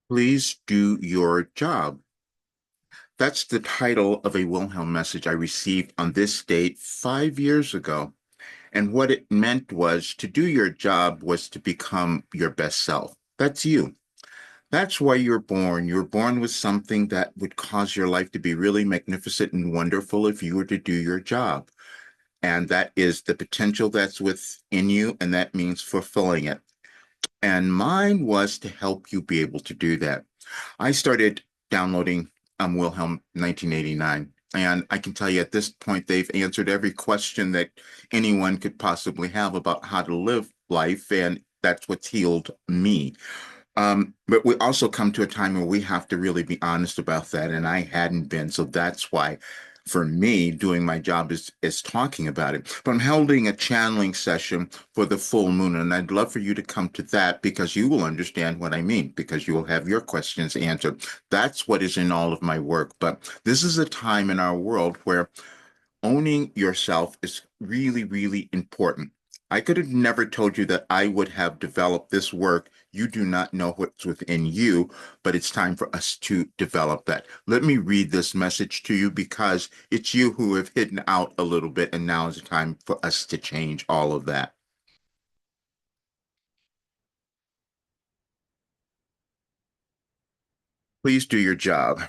Please do your job. That's the title of a Wilhelm message I received on this date 5 years ago. And what it meant was to do your job was to become your best self. That's you. That's why you're born. You're born with something that would cause your life to be really magnificent and wonderful if you were to do your job. And that is the potential that's within you, and that means fulfilling it. And mine was to help you be able to do that. I started downloading Wilhelm 1989. And I can tell you at this point, they've answered every question that anyone could possibly have about how to live life. And that's what's healed me. But we also come to a time where we have to really be honest about that. And I hadn't been. So that's why, for me, doing my job is talking about it. But I'm holding a channeling session for the full moon. And I'd love for you to come to that because you will understand what I mean, because you will have your questions answered. That's what is in all of my work. But this is a time in our world where owning yourself is really, really important. I could have never told you that I would have developed this work. You do not know what's within you, but it's time for us to develop that. Let me read this message to you because it's you who have hidden out a little bit, and now is the time for us to change all of that. Please do your job.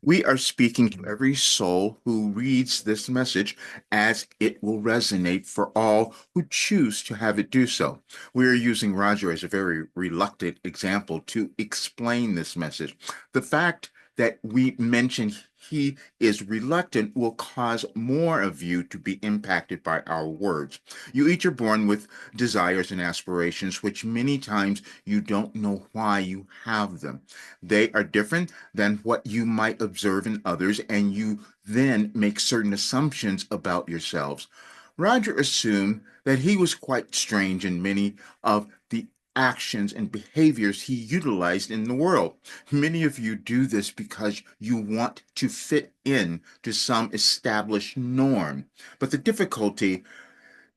We are speaking to every soul who reads this message as it will resonate for all who choose to have it do so. We are using Roger as a very reluctant example to explain this message. The fact that we mention he is reluctant will cause more of you to be impacted by our words. You each are born with desires and aspirations, which many times you don't know why you have them. They are different than what you might observe in others, and you then make certain assumptions about yourselves. Roger assumed that he was quite strange in many of the actions and behaviors he utilized in the world. Many of you do this because you want to fit in to some established norm. But the difficulty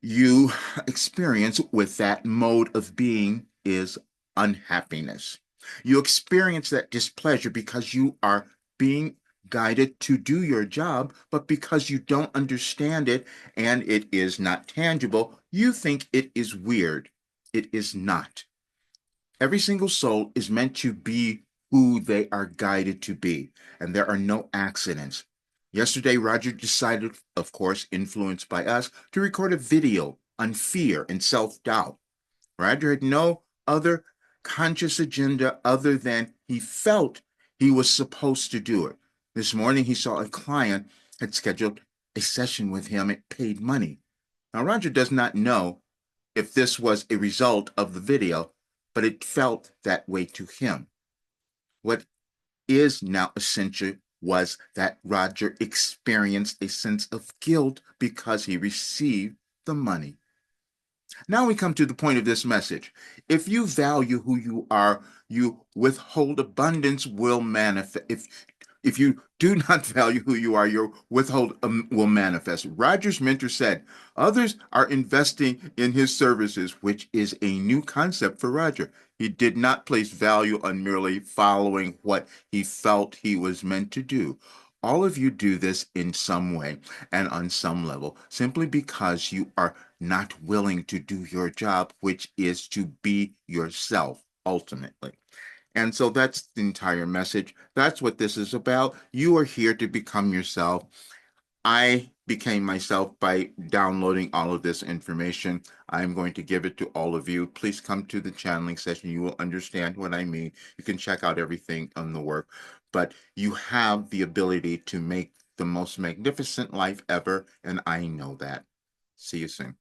you experience with that mode of being is unhappiness. You experience that displeasure because you are being guided to do your job, but because you don't understand it and it is not tangible, you think it is weird. It is not. Every single soul is meant to be who they are guided to be, and there are no accidents. Yesterday, Roger decided, of course, influenced by us, to record a video on fear and self doubt. Roger had no other conscious agenda other than he felt he was supposed to do it. This morning, he saw a client had scheduled a session with him at paid money. Now, Roger does not know if this was a result of the video, but it felt that way to him. What is now essential was that Roger experienced a sense of guilt because he received the money. Now we come to the point of this message. If you value who you are, you withhold abundance will manifest. If you do not value who you are, your withhold will manifest. Roger's mentor said, others are investing in his services, which is a new concept for Roger. He did not place value on merely following what he felt he was meant to do. All of you do this in some way and on some level simply because you are not willing to do your job, which is to be yourself ultimately. And so that's the entire message. That's what this is about. You are here to become yourself. I became myself by downloading all of this information. I'm going to give it to all of you. Please come to the channeling session. You will understand what I mean. You can check out everything on the work, but you have the ability to make the most magnificent life ever, and I know that. See you soon.